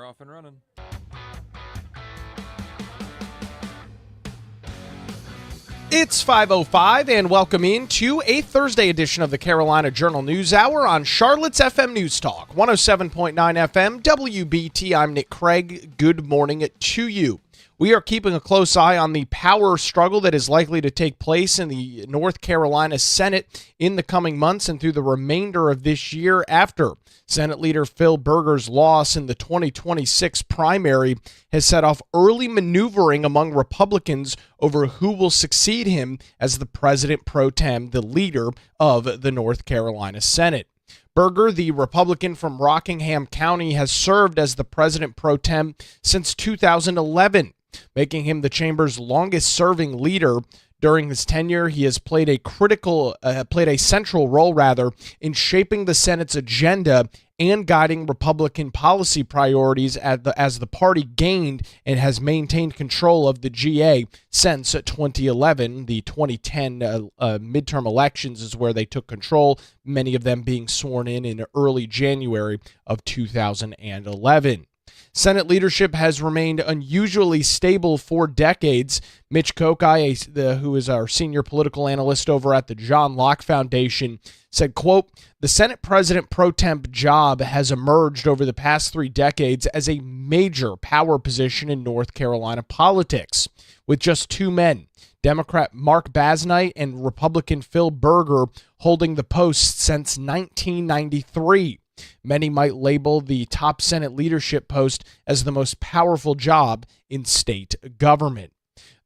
We're off and running. It's 5:05 and welcome into a Thursday edition of the Carolina Journal News Hour on Charlotte's FM News Talk, 107.9 FM, WBT. I'm Nick Craig. Good morning to you. We are keeping a close eye on the power struggle that is likely to take place in the North Carolina Senate in the coming months and through the remainder of this year after Senate Leader Phil Berger's loss in the 2026 primary has set off early maneuvering among Republicans over who will succeed him as the president pro tem, the leader of the North Carolina Senate. Berger, the Republican from Rockingham County, has served as the president pro tem since 2011, making him the chamber's longest-serving leader. During his tenure, he has played a central role in shaping the Senate's agenda and guiding Republican policy priorities as the party gained and has maintained control of the GA since 2011. The 2010 midterm elections is where they took control, many of them being sworn in early January of 2011. Senate leadership has remained unusually stable for decades. Mitch Kokai, who is our senior political analyst over at the John Locke Foundation, said, quote, "The Senate President pro temp job has emerged over the past 3 decades as a major power position in North Carolina politics, with just 2 men, Democrat Mark Basnight and Republican Phil Berger, holding the post since 1993. Many might label the top Senate leadership post as the most powerful job in state government."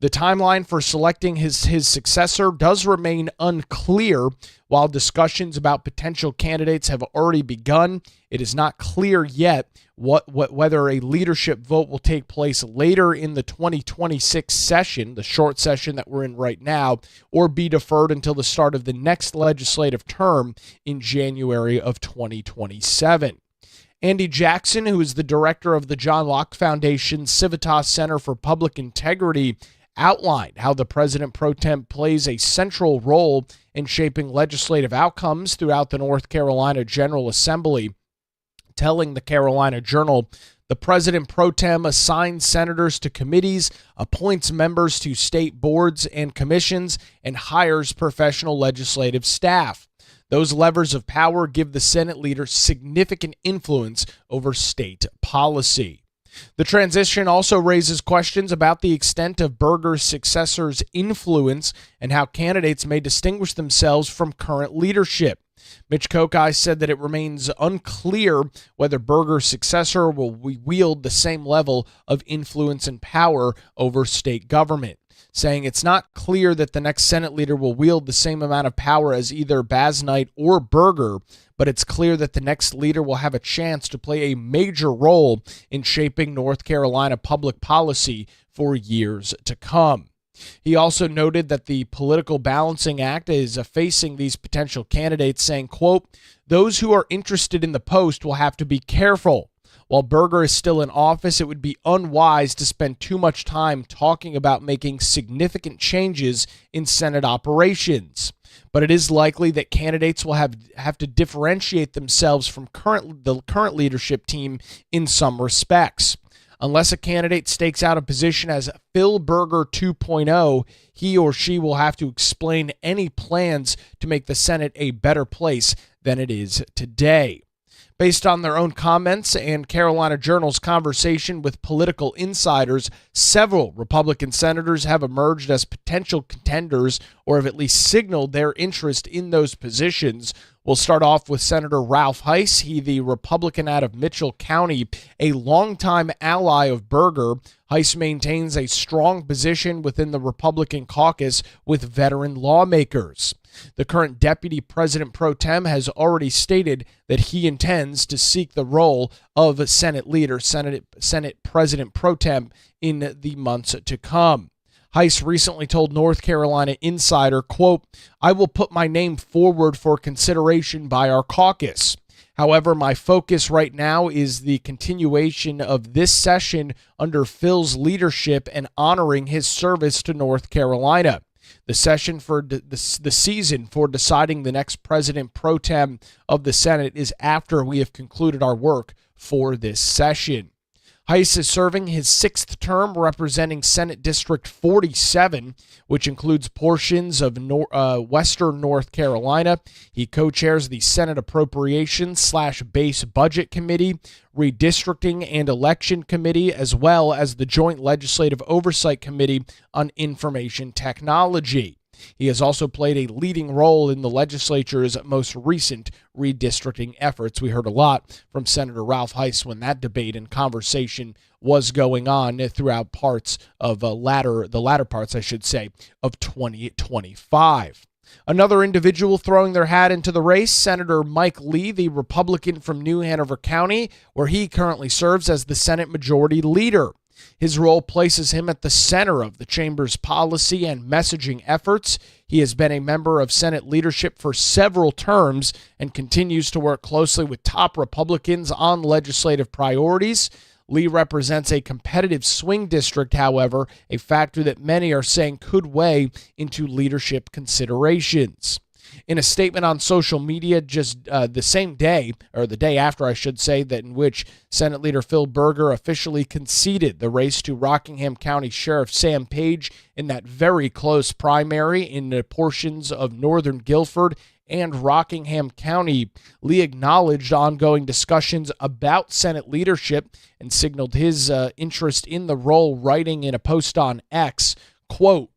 The timeline for selecting his successor does remain unclear. While discussions about potential candidates have already begun, it is not clear yet whether a leadership vote will take place later in the 2026 session, the short session that we're in right now, or be deferred until the start of the next legislative term in January of 2027. Andy Jackson, who is the director of the John Locke Foundation's Civitas Center for Public Integrity, outlined how the president pro tem plays a central role in shaping legislative outcomes throughout the North Carolina General Assembly, telling the Carolina Journal, "The president pro tem assigns senators to committees, appoints members to state boards and commissions, and hires professional legislative staff. Those levers of power give the Senate leader significant influence over state policy." The transition also raises questions about the extent of Berger's successor's influence and how candidates may distinguish themselves from current leadership. Mitch Kokai said that it remains unclear whether Berger's successor will wield the same level of influence and power over state government, saying it's not clear that the next Senate leader will wield the same amount of power as either Basnight or Berger, but it's clear that the next leader will have a chance to play a major role in shaping North Carolina public policy for years to come. He also noted that the Political Balancing Act is facing these potential candidates, saying, quote, "Those who are interested in the post will have to be careful. While Berger is still in office, it would be unwise to spend too much time talking about making significant changes in Senate operations. But it is likely that candidates will have to differentiate themselves from the current leadership team in some respects. Unless a candidate stakes out a position as Phil Berger 2.0, he or she will have to explain any plans to make the Senate a better place than it is today." Based on their own comments and Carolina Journal's conversation with political insiders, several Republican senators have emerged as potential contenders or have at least signaled their interest in those positions. We'll start off with Senator Ralph Heiss. He, the Republican out of Mitchell County, a longtime ally of Berger. Heiss maintains a strong position within the Republican caucus with veteran lawmakers. The current deputy president pro tem has already stated that he intends to seek the role of Senate leader, Senate president pro tem in the months to come. Heiss recently told North Carolina Insider, quote, "I will put my name forward for consideration by our caucus. However, my focus right now is the continuation of this session under Phil's leadership and honoring his service to North Carolina. The session for the season for deciding the next president pro tem of the Senate is after we have concluded our work for this session." Heiss is serving his sixth term representing Senate District 47, which includes portions of western North Carolina. He co-chairs the Senate Appropriations/Base Budget Committee, Redistricting and Election Committee, as well as the Joint Legislative Oversight Committee on Information Technology. He has also played a leading role in the legislature's most recent redistricting efforts. We heard a lot from Senator Ralph Heiss when that debate and conversation was going on throughout parts of the latter parts, I should say, of 2025. Another individual throwing their hat into the race, Senator Mike Lee, the Republican from New Hanover County, where he currently serves as the Senate Majority Leader. His role places him at the center of the chamber's policy and messaging efforts. He has been a member of Senate leadership for several terms and continues to work closely with top Republicans on legislative priorities. Lee represents a competitive swing district, however, a factor that many are saying could weigh into leadership considerations. In a statement on social media just the same day, or the day after, I should say, that in which Senate Leader Phil Berger officially conceded the race to Rockingham County Sheriff Sam Page in that very close primary in the portions of northern Guilford and Rockingham County, Lee acknowledged ongoing discussions about Senate leadership and signaled his interest in the role, writing in a post on X, quote,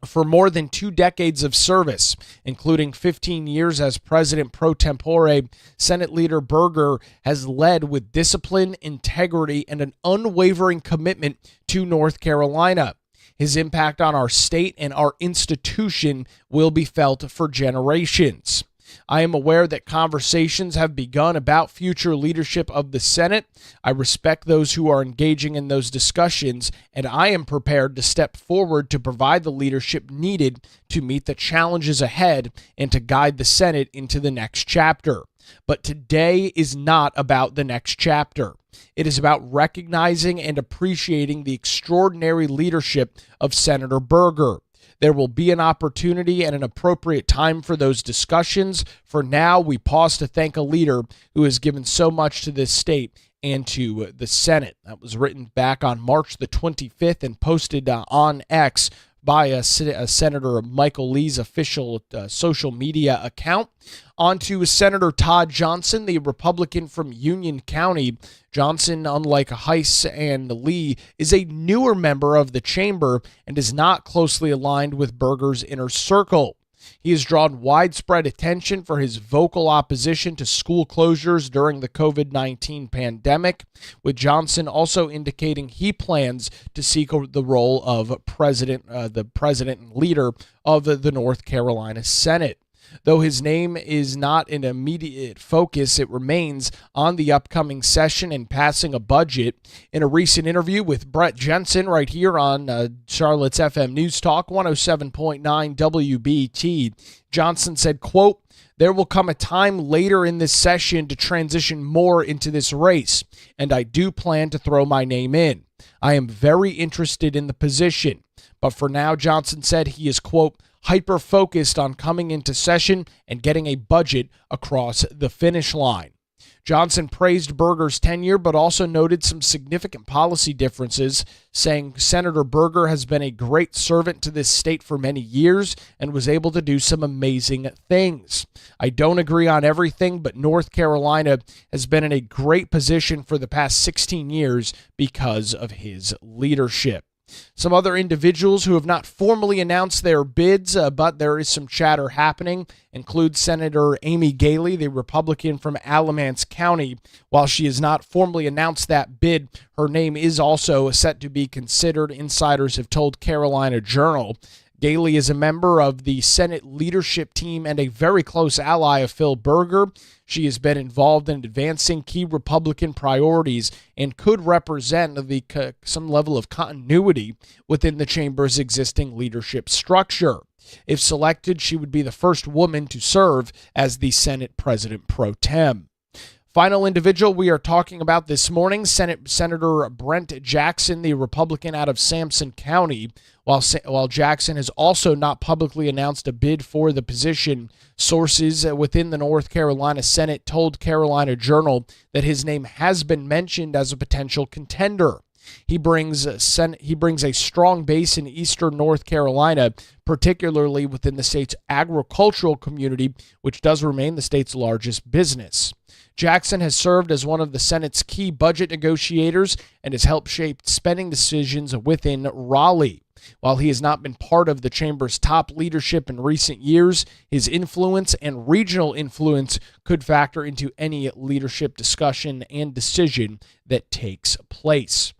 "For more than 2 decades of service, including 15 years as president pro tempore, Senate Leader Berger has led with discipline, integrity, and an unwavering commitment to North Carolina. His impact on our state and our institution will be felt for generations. I am aware that conversations have begun about future leadership of the Senate. I respect those who are engaging in those discussions, and I am prepared to step forward to provide the leadership needed to meet the challenges ahead and to guide the Senate into the next chapter. But today is not about the next chapter. It is about recognizing and appreciating the extraordinary leadership of Senator Berger. There will be an opportunity and an appropriate time for those discussions. For now, we pause to thank a leader who has given so much to this state and to the Senate." That was written back on March the 25th and posted on X by Senator Michael Lee's official social media account. On to Senator Todd Johnson, the Republican from Union County. Johnson, unlike Heiss and Lee, is a newer member of the chamber and is not closely aligned with Berger's inner circle. He has drawn widespread attention for his vocal opposition to school closures during the COVID-19 pandemic, with Johnson also indicating he plans to seek the role of the president and leader of the North Carolina Senate. Though his name is not an immediate focus, it remains on the upcoming session and passing a budget. In a recent interview with Brett Jensen right here on Charlotte's FM News Talk 107.9 WBT, Johnson said, quote, "There will come a time later in this session to transition more into this race, and I do plan to throw my name in. I am very interested in the position. But for now," Johnson said, he is, quote, "hyper-focused on coming into session and getting a budget across the finish line." Johnson praised Berger's tenure, but also noted some significant policy differences, saying Senator Berger has been a great servant to this state for many years and was able to do some amazing things. "I don't agree on everything, but North Carolina has been in a great position for the past 16 years because of his leadership." Some other individuals who have not formally announced their bids, but there is some chatter happening, include Senator Amy Galey, the Republican from Alamance County. While she has not formally announced that bid, her name is also set to be considered, insiders have told Carolina Journal. Galey is a member of the Senate leadership team and a very close ally of Phil Berger. She has been involved in advancing key Republican priorities and could represent some level of continuity within the chamber's existing leadership structure. If selected, she would be the first woman to serve as the Senate President pro tem. Final individual we are talking about this morning, Senator Brent Jackson, the Republican out of Sampson County. While Jackson has also not publicly announced a bid for the position, sources within the North Carolina Senate told Carolina Journal that his name has been mentioned as a potential contender. He brings a strong base in eastern North Carolina, particularly within the state's agricultural community, which does remain the state's largest business. Jackson has served as one of the Senate's key budget negotiators and has helped shape spending decisions within Raleigh. While he has not been part of the chamber's top leadership in recent years, his influence and regional influence could factor into any leadership discussion and decision that takes place.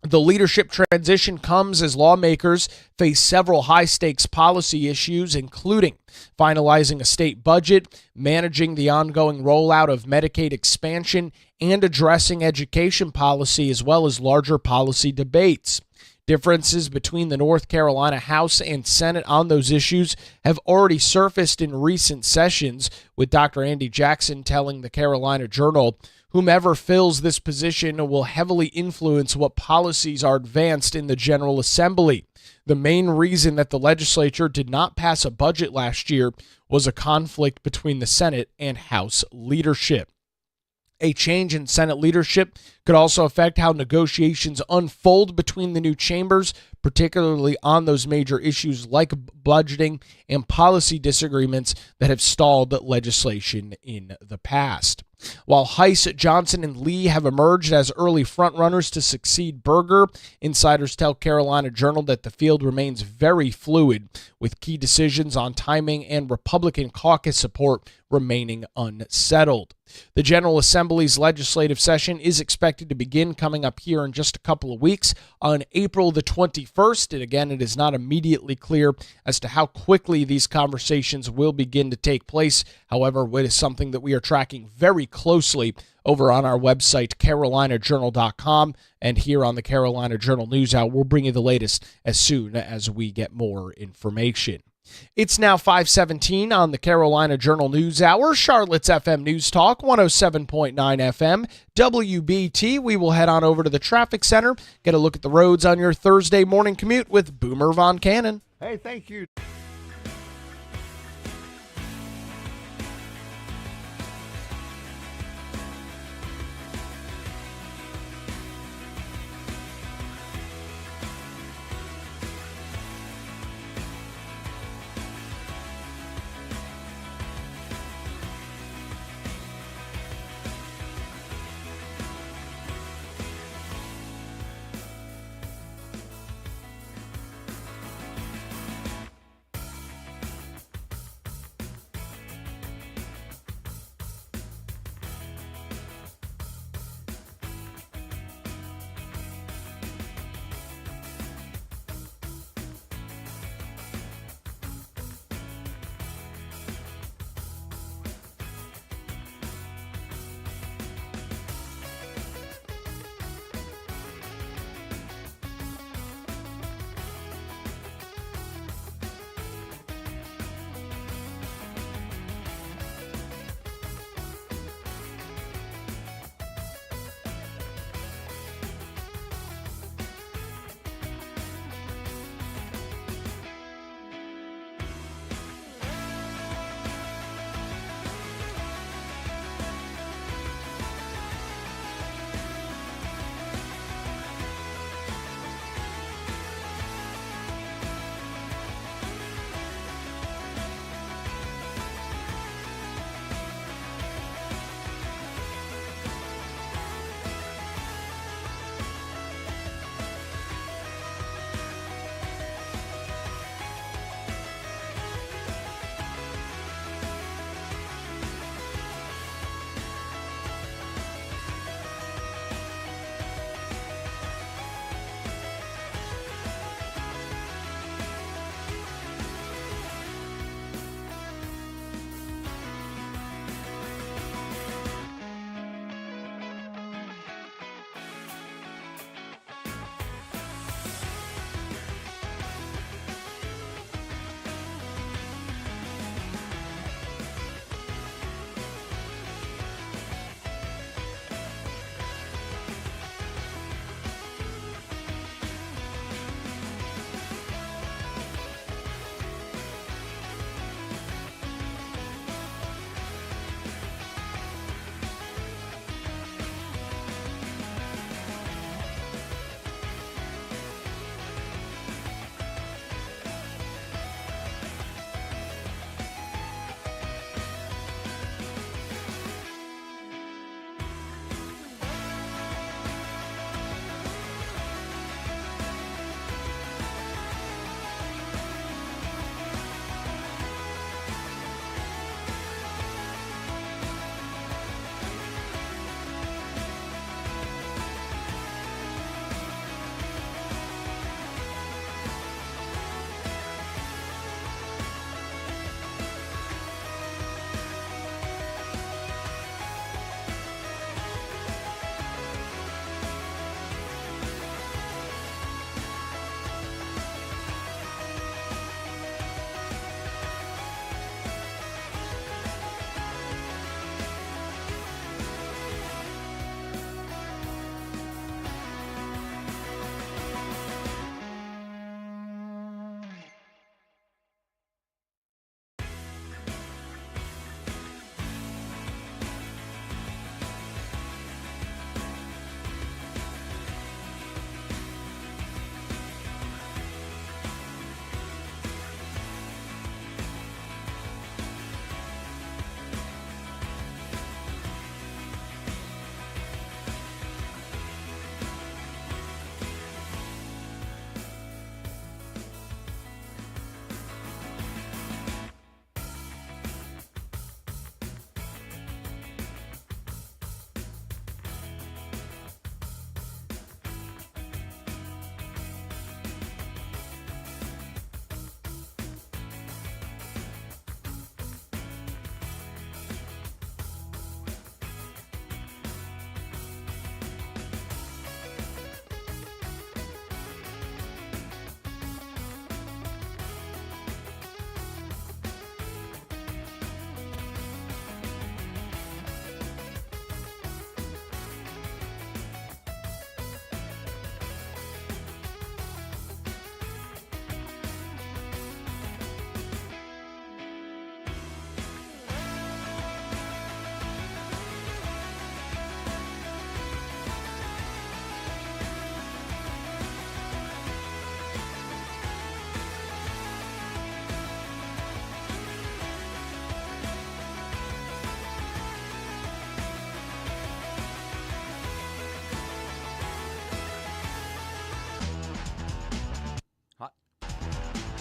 The leadership transition comes as lawmakers face several high-stakes policy issues, including finalizing a state budget, managing the ongoing rollout of Medicaid expansion, and addressing education policy, as well as larger policy debates. Differences between the North Carolina House and Senate on those issues have already surfaced in recent sessions, with Dr. Andy Jackson telling the Carolina Journal, "Whomever fills this position will heavily influence what policies are advanced in the General Assembly. The main reason that the legislature did not pass a budget last year was a conflict between the Senate and House leadership." A change in Senate leadership could also affect how negotiations unfold between the new chambers, particularly on those major issues like budgeting and policy disagreements that have stalled legislation in the past. While Heiss, Johnson, and Lee have emerged as early frontrunners to succeed Berger, insiders tell Carolina Journal that the field remains very fluid, with key decisions on timing and Republican caucus support remaining unsettled. The General Assembly's legislative session is expected to begin coming up here in just a couple of weeks on April the 21st. And again, it is not immediately clear as to how quickly these conversations will begin to take place. However, it is something that we are tracking very closely over on our website, carolinajournal.com, and here on the Carolina Journal News Hour. We'll bring you the latest as soon as we get more information. It's now 5:17 on the Carolina Journal News Hour, Charlotte's FM News Talk, 107.9 FM, WBT. We will head on over to the traffic center, get a look at the roads on your Thursday morning commute with Boomer Von Cannon. Hey, thank you.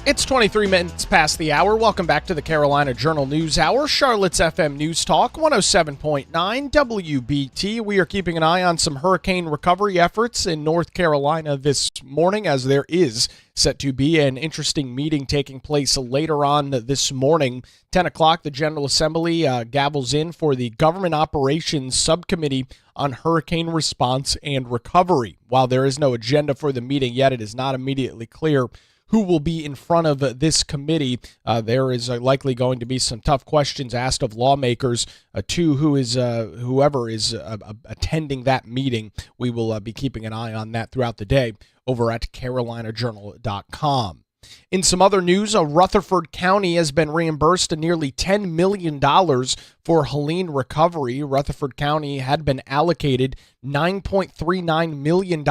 It's 23 minutes past the hour. Welcome back to the Carolina Journal News Hour, Charlotte's FM News Talk, 107.9 WBT. We are keeping an eye on some hurricane recovery efforts in North Carolina this morning, as there is set to be an interesting meeting taking place later on this morning. 10 o'clock, the General Assembly gavels in for the Government Operations Subcommittee on Hurricane Response and Recovery. While there is no agenda for the meeting yet, it is not immediately clear who will be in front of this committee. There is likely going to be some tough questions asked of lawmakers to whoever is attending that meeting. We will be keeping an eye on that throughout the day over at carolinajournal.com. In some other news, Rutherford County has been reimbursed nearly $10 million for Helene recovery. Rutherford County had been allocated $9.39 million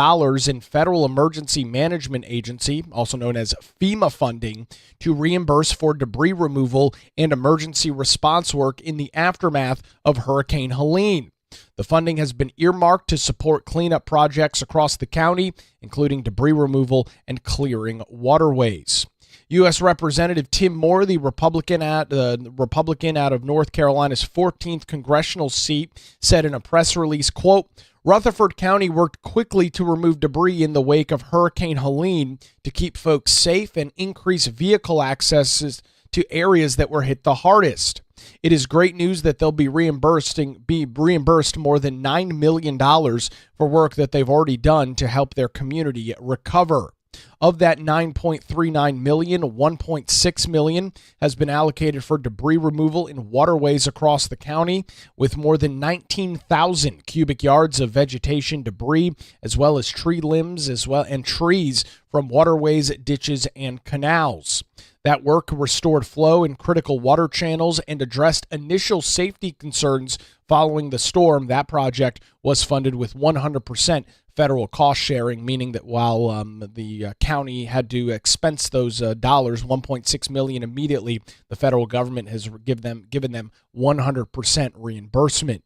in Federal Emergency Management Agency, also known as FEMA funding, to reimburse for debris removal and emergency response work in the aftermath of Hurricane Helene. The funding has been earmarked to support cleanup projects across the county, including debris removal and clearing waterways. U.S. Representative Tim Moore, the Republican out of North Carolina's 14th congressional seat, said in a press release, quote, "Rutherford County worked quickly to remove debris in the wake of Hurricane Helene to keep folks safe and increase vehicle accesses to areas that were hit the hardest. It is great news that they'll be reimbursed more than $9 million for work that they've already done to help their community recover. Of that $9.39 million, $1.6 million has been allocated for debris removal in waterways across the county, with more than 19,000 cubic yards of vegetation debris, as well as tree limbs and trees from waterways, ditches, and canals. That work restored flow in critical water channels and addressed initial safety concerns following the storm. That project was funded with 100% federal cost sharing, meaning that while the county had to expense those dollars, $1.6 million immediately, the federal government has given them 100% reimbursement.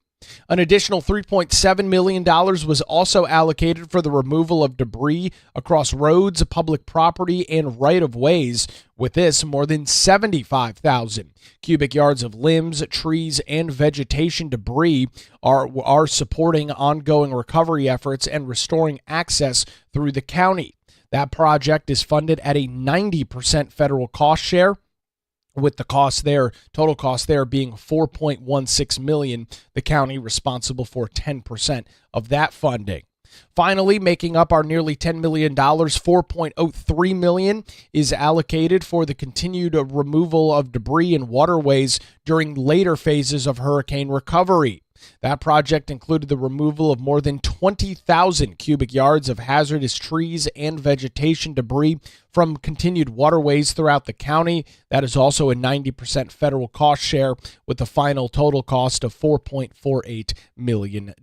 An additional $3.7 million was also allocated for the removal of debris across roads, public property, and right-of-ways. With this, more than 75,000 cubic yards of limbs, trees, and vegetation debris are supporting ongoing recovery efforts and restoring access through the county. That project is funded at a 90% federal cost share, with the total cost there being $4.16 million, the county responsible for 10% of that funding. Finally, making up our nearly $10 million, $4.03 million is allocated for the continued removal of debris in waterways during later phases of hurricane recovery. That project included the removal of more than 20,000 cubic yards of hazardous trees and vegetation debris from continued waterways throughout the county. That is also a 90% federal cost share, with the final total cost of $4.48 million.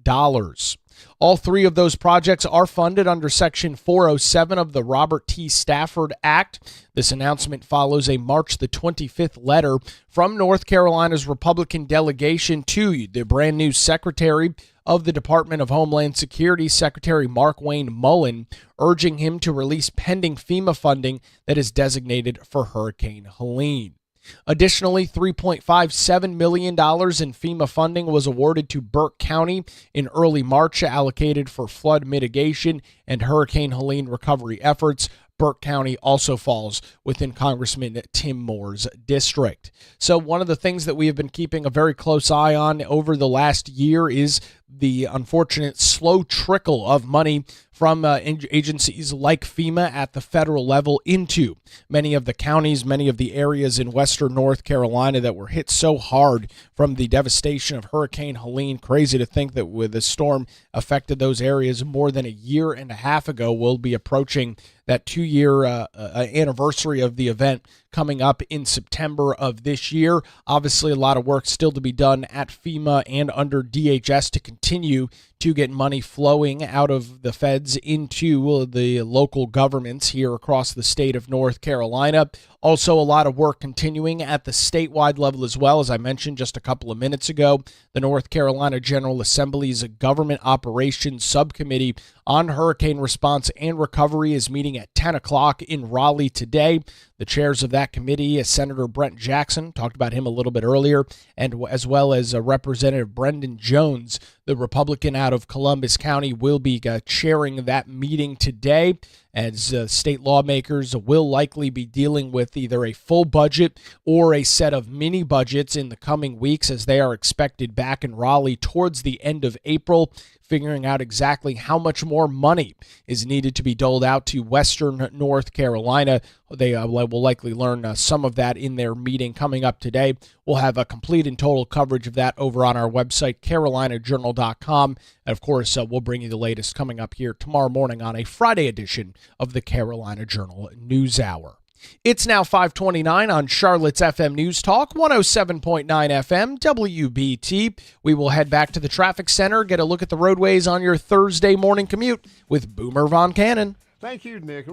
All three of those projects are funded under Section 407 of the Robert T. Stafford Act. This announcement follows a March the 25th letter from North Carolina's Republican delegation to the brand new Secretary of the Department of Homeland Security, Secretary Mark Wayne Mullen, urging him to release pending FEMA funding that is designated for Hurricane Helene. Additionally, $3.57 million in FEMA funding was awarded to Burke County in early March, allocated for flood mitigation and Hurricane Helene recovery efforts. Burke County also falls within Congressman Tim Moore's district. So one of the things that we have been keeping a very close eye on over the last year is the unfortunate slow trickle of money from agencies like FEMA at the federal level into many of the counties, many of the areas in western North Carolina that were hit so hard from the devastation of Hurricane Helene. Crazy to think that with the storm affected those areas more than a year and a half ago. We'll be approaching that 2-year anniversary of the event coming up in September of this year. Obviously, a lot of work still to be done at FEMA and under DHS to continue to get money flowing out of the feds into the local governments here across the state of North Carolina. Also, a lot of work continuing at the statewide level as well. As I mentioned just a couple of minutes ago, the North Carolina General Assembly's Government Operations Subcommittee on Hurricane Response and Recovery is meeting at 10 o'clock in Raleigh today. The chairs of that committee is Senator Brent Jackson, talked about him a little bit earlier, and as well as Representative Brendan Jones, the Republican out of Columbus County, will be chairing that meeting today, as state lawmakers will likely be dealing with either a full budget or a set of mini budgets in the coming weeks, as they are expected back in Raleigh towards the end of April, figuring out exactly how much more money is needed to be doled out to Western North Carolina. They will likely learn some of that in their meeting coming up today. We'll have a complete and total coverage of that over on our website, carolinajournal.com. And of course, we'll bring you the latest coming up here tomorrow morning on a Friday edition of the Carolina Journal News Hour. It's now 5:29 on Charlotte's FM News Talk, 107.9 FM, WBT. We will head back to the traffic center, get a look at the roadways on your Thursday morning commute with Boomer Von Cannon. Thank you, Nick.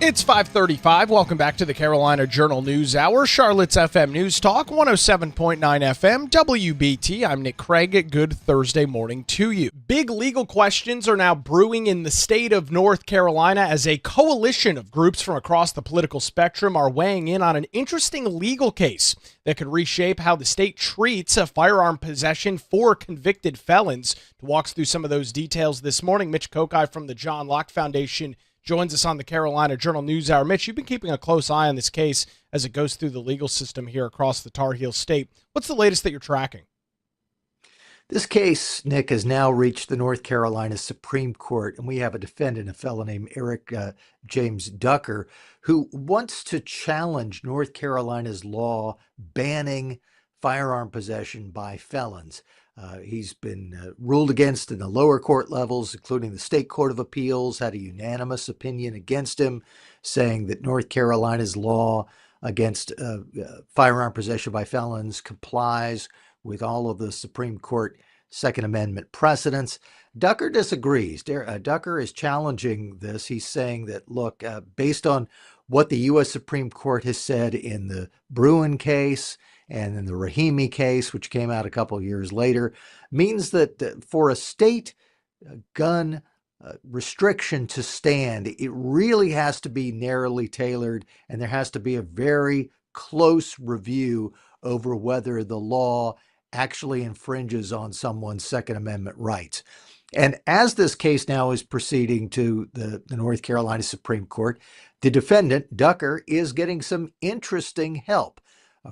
It's 5:35. Welcome back to the Carolina Journal News Hour, Charlotte's FM News Talk, 107.9 FM, WBT. I'm Nick Craig. Good Thursday morning to you. Big legal questions are now brewing in the state of North Carolina as a coalition of groups from across the political spectrum are weighing in on an interesting legal case that could reshape how the state treats a firearm possession for convicted felons. To walk us through some of those details this morning, Mitch Kokai from the John Locke Foundation joins us on the Carolina Journal News Hour. Mitch, you've been keeping a close eye on this case as it goes through the legal system here across the Tar Heel state. What's the latest that you're tracking? This case, Nick, has now reached the North Carolina Supreme Court, and we have a defendant, a fellow named Eric James Ducker, who wants to challenge North Carolina's law banning firearm possession by felons. He's been ruled against in the lower court levels, including the State Court of Appeals, had a unanimous opinion against him, saying that North Carolina's law against firearm possession by felons complies with all of the Supreme Court Second Amendment precedents. Ducker disagrees. Ducker is challenging this. He's saying that, look, based on what the U.S. Supreme Court has said in the Bruin case and in the Rahimi case, which came out a couple of years later, means that for a state gun restriction to stand, it really has to be narrowly tailored, and there has to be a very close review over whether the law actually infringes on someone's Second Amendment rights. And as this case now is proceeding to the North Carolina Supreme Court, the defendant, Ducker, is getting some interesting help.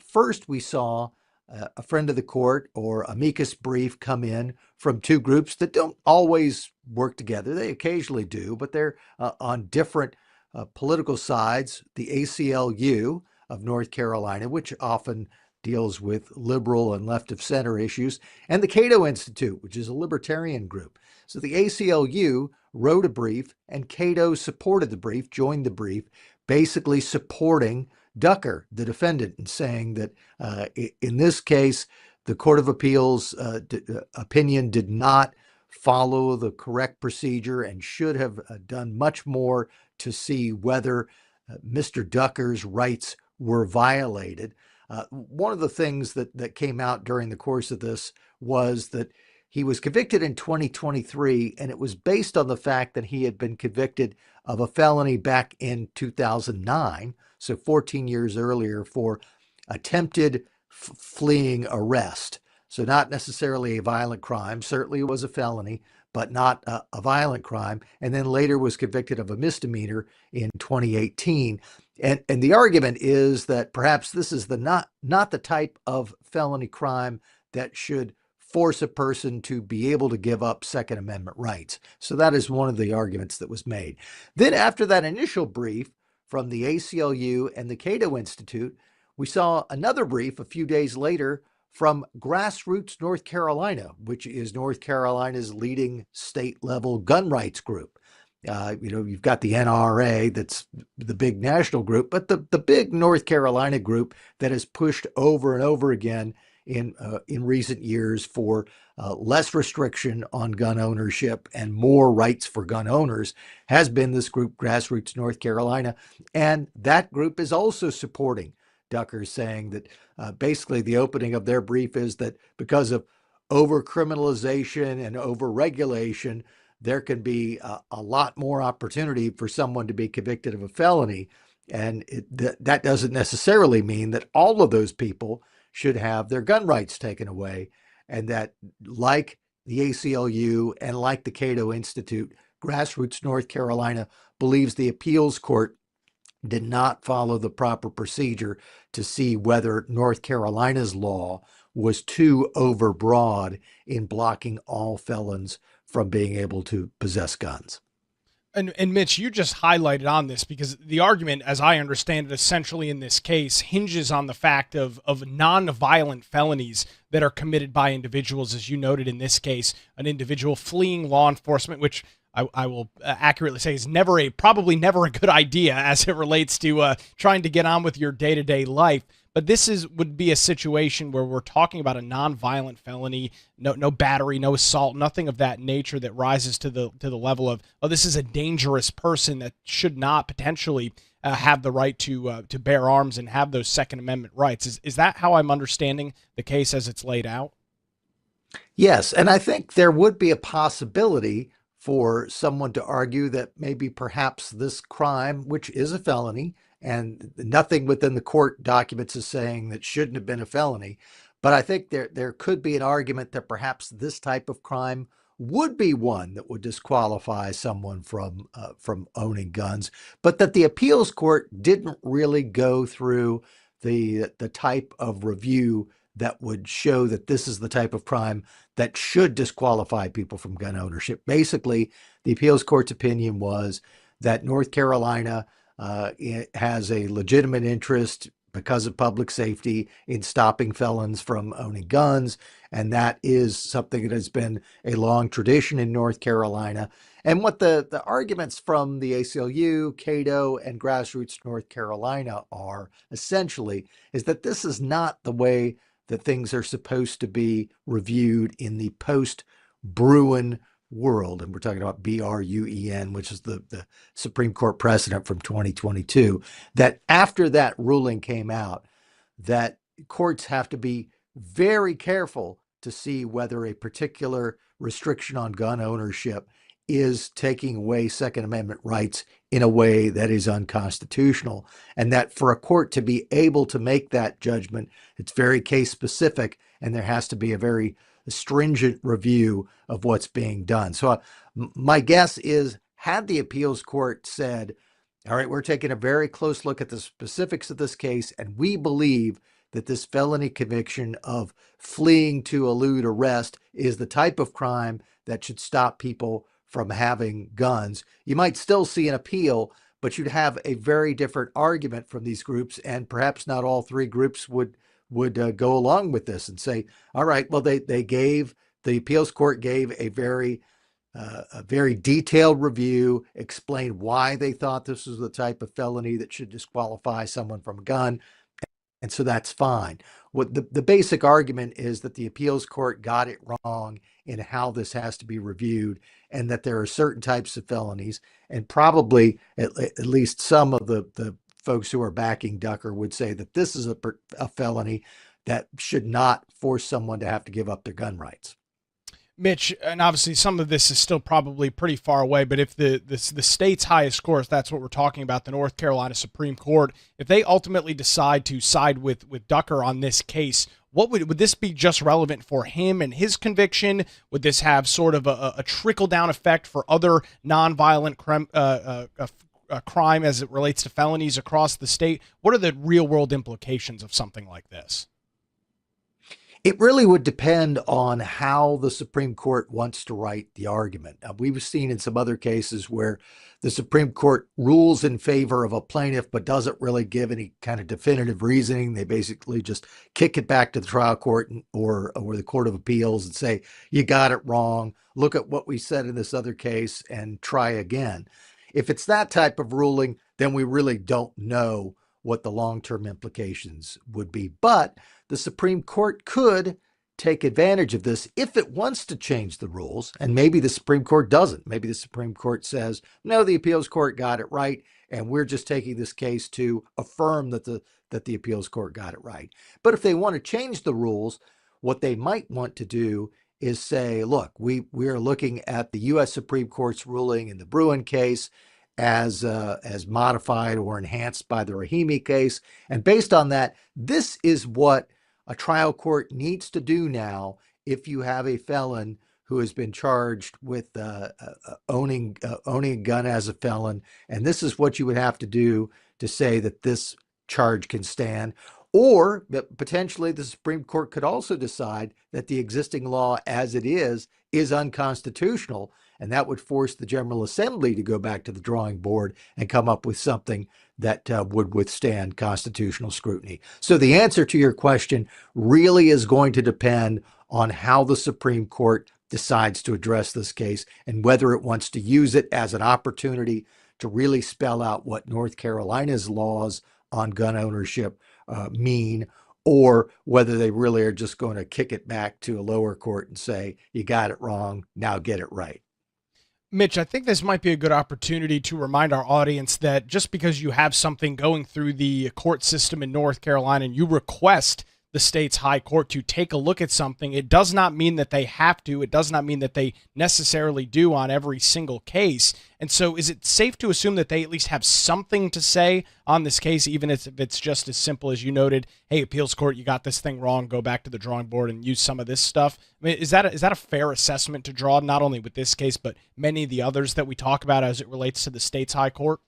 First, we saw a friend of the court or amicus brief come in from two groups that don't always work together. They occasionally do, but they're on different political sides. The ACLU of North Carolina, which often deals with liberal and left of center issues, and the Cato Institute, which is a libertarian group. So the ACLU wrote a brief, and Cato supported the brief, joined the brief, basically supporting Ducker, the defendant, and saying that in this case, the Court of Appeals opinion did not follow the correct procedure and should have done much more to see whether Mr. Ducker's rights were violated. One of the things that came out during the course of this was that he was convicted in 2023, and it was based on the fact that he had been convicted of a felony back in 2009, so 14 years earlier, for attempted fleeing arrest. So not necessarily a violent crime, certainly it was a felony, but not a violent crime, and then later was convicted of a misdemeanor in 2018. And the argument is that perhaps this is not the type of felony crime that should force a person to be able to give up Second Amendment rights. So that is one of the arguments that was made. Then after that initial brief from the ACLU and the Cato Institute, we saw another brief a few days later from Grassroots North Carolina, which is North Carolina's leading state-level gun rights group. You've got the NRA, that's the big national group, but the big North Carolina group that has pushed over and over again in recent years for less restriction on gun ownership and more rights for gun owners has been this group, Grassroots North Carolina. And that group is also supporting Ducker, saying that basically the opening of their brief is that because of over-criminalization and over-regulation, there can be a lot more opportunity for someone to be convicted of a felony. And that doesn't necessarily mean that all of those people should have their gun rights taken away. And that, like the ACLU and like the Cato Institute, Grassroots North Carolina believes the appeals court did not follow the proper procedure to see whether North Carolina's law was too overbroad in blocking all felons from being able to possess guns. And Mitch, you just highlighted on this because the argument, as I understand it, essentially in this case hinges on the fact of non-violent felonies that are committed by individuals, as you noted in this case, an individual fleeing law enforcement, which I will accurately say is probably never a good idea as it relates to trying to get on with your day-to-day life. but this would be a situation where we're talking about a nonviolent felony, no battery, no assault, nothing of that nature that rises to the level of, oh, this is a dangerous person that should not potentially have the right to bear arms and have those Second Amendment rights. Is that how I'm understanding the case as it's laid out? Yes, and I think there would be a possibility for someone to argue that maybe perhaps this crime, which is a felony, and nothing within the court documents is saying that shouldn't have been a felony, but I think there could be an argument that perhaps this type of crime would be one that would disqualify someone from owning guns, but that the appeals court didn't really go through the type of review that would show that this is the type of crime that should disqualify people from gun ownership. Basically, the appeals court's opinion was that North Carolina has a legitimate interest because of public safety in stopping felons from owning guns. And that is something that has been a long tradition in North Carolina. And what the arguments from the ACLU, Cato, and Grassroots North Carolina are essentially is that this is not the way that things are supposed to be reviewed in the post-Bruen world. And we're talking about BRUEN, which is the Supreme Court precedent from 2022, that after that ruling came out, that courts have to be very careful to see whether a particular restriction on gun ownership is taking away Second Amendment rights in a way that is unconstitutional. And that for a court to be able to make that judgment, it's very case specific, and there has to be a very stringent review of what's being done. So my guess is, had the appeals court said, all right, we're taking a very close look at the specifics of this case, and we believe that this felony conviction of fleeing to elude arrest is the type of crime that should stop people from having guns, you might still see an appeal, but you'd have a very different argument from these groups, and perhaps not all three groups would go along with this and say, all right, well, the appeals court gave a very detailed review, explained why they thought this was the type of felony that should disqualify someone from a gun, and so that's fine. What the basic argument is that the appeals court got it wrong in how this has to be reviewed, and that there are certain types of felonies, and probably at least some of the folks who are backing Ducker would say that this is a felony that should not force someone to have to give up their gun rights. Mitch, and obviously some of this is still probably pretty far away, but if the state's highest court, if that's what we're talking about, the North Carolina Supreme Court, if they ultimately decide to side with Ducker on this case, what would this be just relevant for him and his conviction? Would this have sort of a trickle-down effect for other nonviolent crime as it relates to felonies across the state? What are the real-world implications of something like this? It really would depend on how the Supreme Court wants to write the argument. We've seen in some other cases where the Supreme Court rules in favor of a plaintiff but doesn't really give any kind of definitive reasoning. They basically just kick it back to the trial court or the Court of Appeals and say, you got it wrong. Look at what we said in this other case and try again. If it's that type of ruling, then we really don't know what the long-term implications would be. But the Supreme Court could take advantage of this if it wants to change the rules, and maybe the Supreme Court doesn't. Maybe the Supreme Court says, no, the appeals court got it right, and we're just taking this case to affirm that the appeals court got it right. But if they want to change the rules, what they might want to do is say, look, we are looking at the U.S. Supreme Court's ruling in the Bruen case as modified or enhanced by the Rahimi case. And based on that, this is what a trial court needs to do now if you have a felon who has been charged with owning a gun as a felon. And this is what you would have to do to say that this charge can stand. Or potentially the Supreme Court could also decide that the existing law as it is unconstitutional, and that would force the General Assembly to go back to the drawing board and come up with something that would withstand constitutional scrutiny. So the answer to your question really is going to depend on how the Supreme Court decides to address this case and whether it wants to use it as an opportunity to really spell out what North Carolina's laws on gun ownership mean, or whether they really are just going to kick it back to a lower court and say, you got it wrong, now get it right. Mitch, I think this might be a good opportunity to remind our audience that just because you have something going through the court system in North Carolina and you request the state's high court to take a look at something, it does not mean that they have to. It does not mean that they necessarily do on every single case. And so is it safe to assume that they at least have something to say on this case, even if it's just as simple as you noted, hey, appeals court, you got this thing wrong, go back to the drawing board and use some of this stuff? I mean, is that a fair assessment to draw, not only with this case, but many of the others that we talk about as it relates to the state's high court?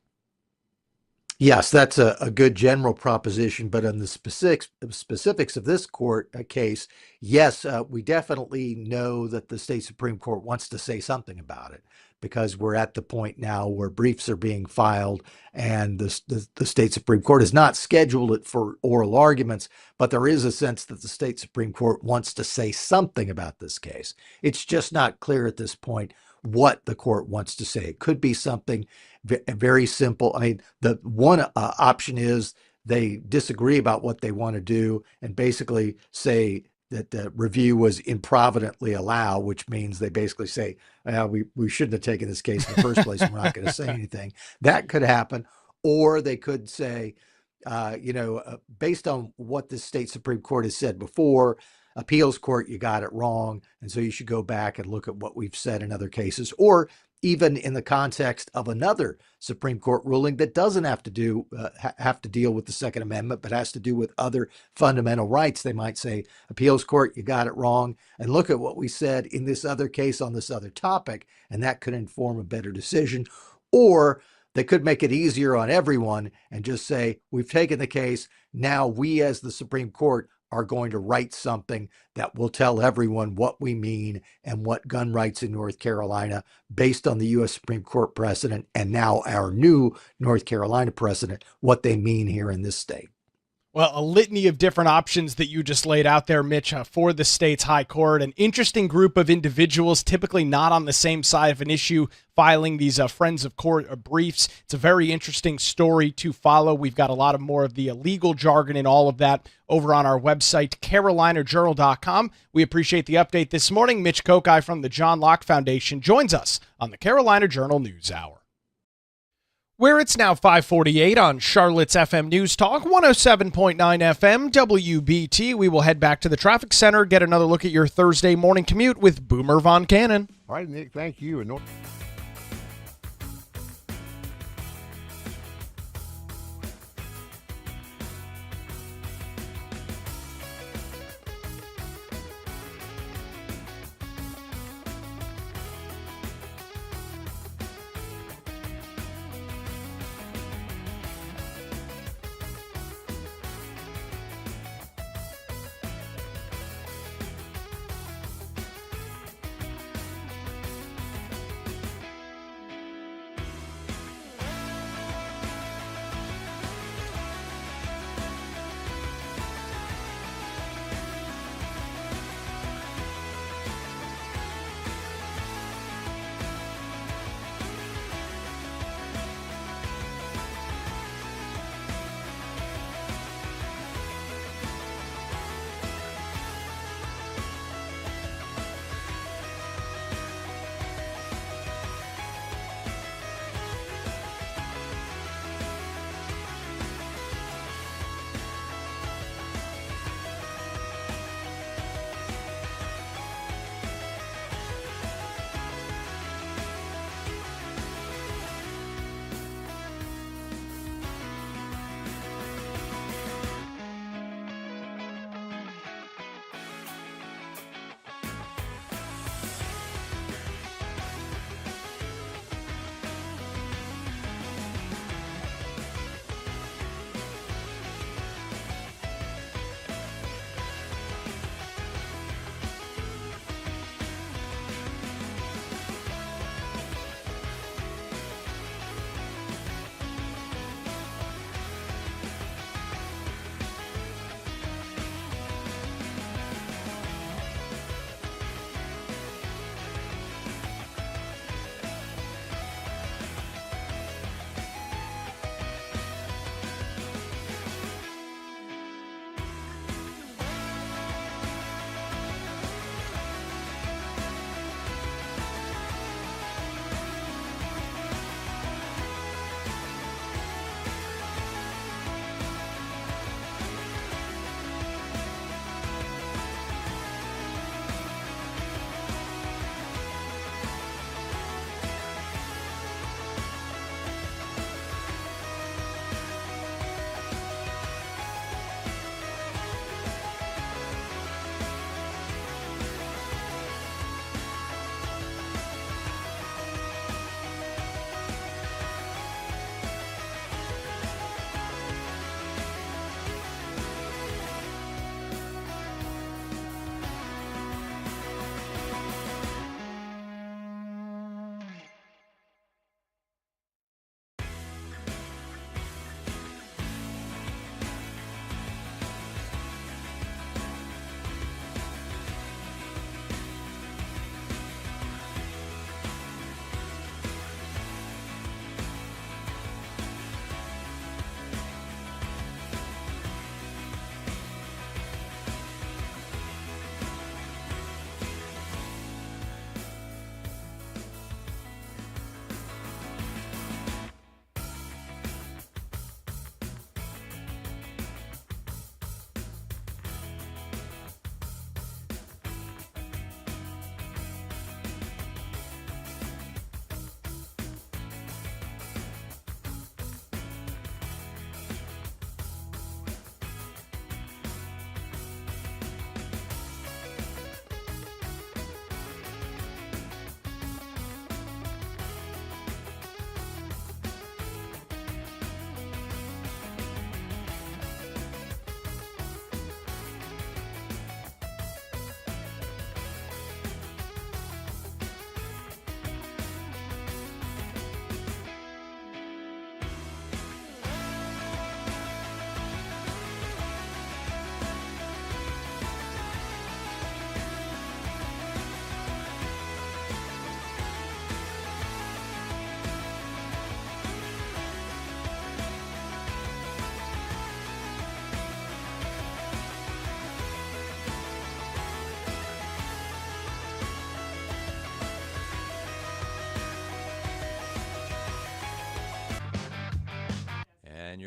Yes, that's a good general proposition, but on the specifics of this court case, yes, we definitely know that the state Supreme Court wants to say something about it, because we're at the point now where briefs are being filed, and the state Supreme Court has not scheduled it for oral arguments, but there is a sense that the state Supreme Court wants to say something about this case. It's just not clear at this point what the court wants to say. It could be something very simple. I mean, the one option is they disagree about what they want to do and basically say that the review was improvidently allowed, which means they basically say, we shouldn't have taken this case in the first place, and we're not going to say anything. That could happen. Or they could say, based on what the state Supreme Court has said before, appeals court, you got it wrong, and so you should go back and look at what we've said in other cases. Or even in the context of another Supreme Court ruling that doesn't have to deal with the Second Amendment, but has to do with other fundamental rights, they might say, appeals court, you got it wrong, and look at what we said in this other case on this other topic, and that could inform a better decision. Or they could make it easier on everyone and just say, we've taken the case, now we as the Supreme Court are going to write something that will tell everyone what we mean and what gun rights in North Carolina, based on the U.S. Supreme Court precedent and now our new North Carolina precedent, what they mean here in this state. Well, a litany of different options that you just laid out there, Mitch, for the state's high court. An interesting group of individuals, typically not on the same side of an issue, filing these friends of court briefs. It's a very interesting story to follow. We've got a lot of more of the legal jargon and all of that over on our website, carolinajournal.com. We appreciate the update this morning. Mitch Kokai from the John Locke Foundation joins us on the Carolina Journal News Hour, where it's now 5:48 on Charlotte's FM News Talk, 107.9 FM, WBT. We will head back to the traffic center, get another look at your Thursday morning commute with Boomer Von Cannon. All right, Nick, thank you.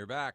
you're back.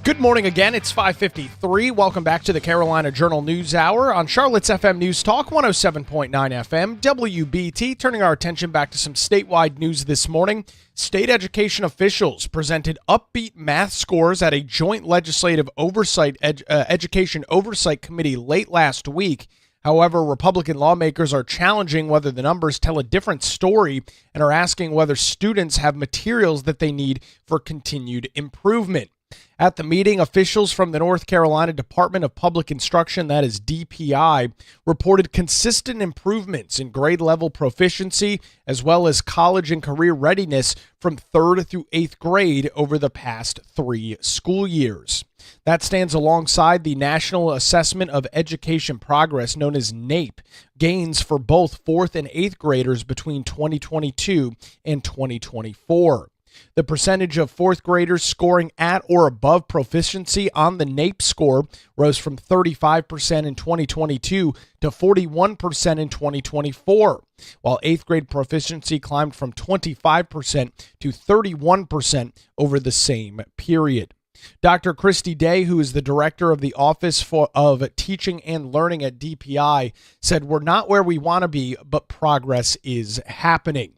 Good morning again. It's 5:53. Welcome back to the Carolina Journal News Hour on Charlotte's FM News Talk 107.9 FM WBT. Turning our attention back to some statewide news this morning. State education officials presented upbeat math scores at a joint legislative education oversight committee late last week. However, Republican lawmakers are challenging whether the numbers tell a different story and are asking whether students have materials that they need for continued improvement. At the meeting, officials from the North Carolina Department of Public Instruction, that is DPI, reported consistent improvements in grade level proficiency as well as college and career readiness from 3rd through 8th grade over the past 3 school years. That stands alongside the National Assessment of Education Progress, known as NAEP, gains for both 4th and 8th graders between 2022 and 2024. The percentage of 4th graders scoring at or above proficiency on the NAEP score rose from 35% in 2022 to 41% in 2024, while 8th grade proficiency climbed from 25% to 31% over the same period. Dr. Christy Day, who is the director of the Office of Teaching and Learning at DPI, said, "We're not where we want to be, but progress is happening."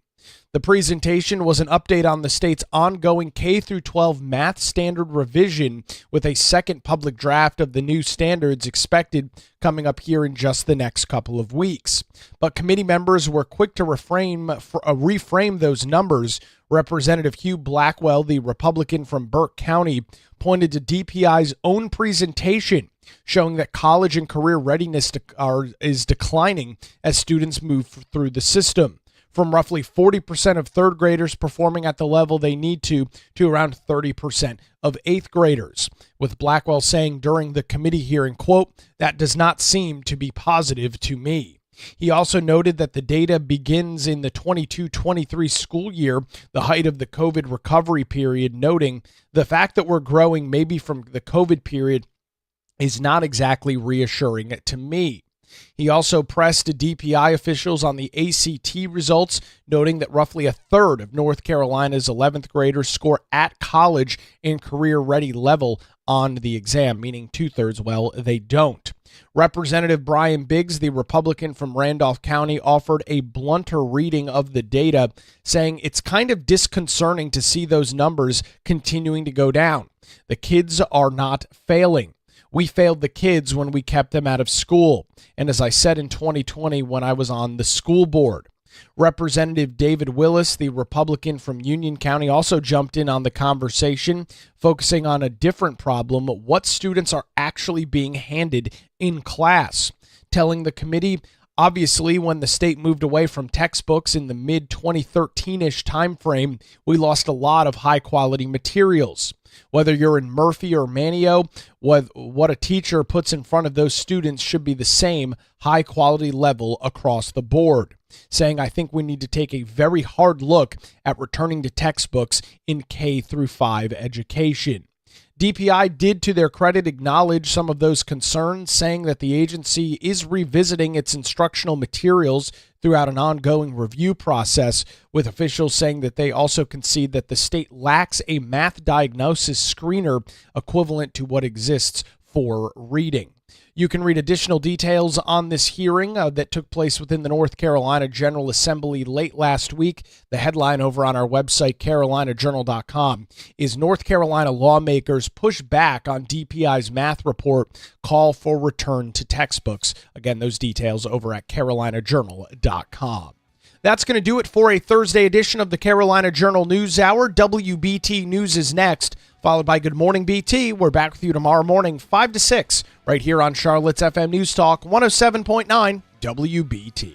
The presentation was an update on the state's ongoing K-12 math standard revision, with a second public draft of the new standards expected coming up here in just the next couple of weeks. But committee members were quick to reframe those numbers. Representative Hugh Blackwell, the Republican from Burke County, pointed to DPI's own presentation, showing that college and career readiness is declining as students move through the system, from roughly 40% of 3rd graders performing at the level they need to around 30% of 8th graders, with Blackwell saying during the committee hearing, quote, "That does not seem to be positive to me." He also noted that the data begins in the 22-23 school year, the height of the COVID recovery period, noting the fact that we're growing maybe from the COVID period is not exactly reassuring to me. He also pressed DPI officials on the ACT results, noting that roughly a third of North Carolina's 11th graders score at college and career-ready level on the exam, meaning 2/3, well, they don't. Representative Brian Biggs, the Republican from Randolph County, offered a blunter reading of the data, saying it's kind of disconcerting to see those numbers continuing to go down. The kids are not failing. We failed the kids when we kept them out of school. And as I said in 2020 when I was on the school board. Representative David Willis, the Republican from Union County, also jumped in on the conversation, focusing on a different problem: what students are actually being handed in class, telling the committee, obviously, when the state moved away from textbooks in the mid-2013-ish timeframe, we lost a lot of high-quality materials. Whether you're in Murphy or Manteo, what a teacher puts in front of those students should be the same high-quality level across the board, saying, I think we need to take a very hard look at returning to textbooks in K-5 education. DPI did, to their credit, acknowledge some of those concerns, saying that the agency is revisiting its instructional materials throughout an ongoing review process, with officials saying that they also concede that the state lacks a math diagnosis screener equivalent to what exists for reading. You can read additional details on this hearing that took place within the North Carolina General Assembly late last week. The headline over on our website, carolinajournal.com, is North Carolina lawmakers push back on DPI's math report, call for return to textbooks. Again, those details over at carolinajournal.com. That's going to do it for a Thursday edition of the Carolina Journal News Hour. WBT News is next, followed by Good Morning BT. We're back with you tomorrow morning, 5 to 6, right here on Charlotte's FM News Talk 107.9 WBT.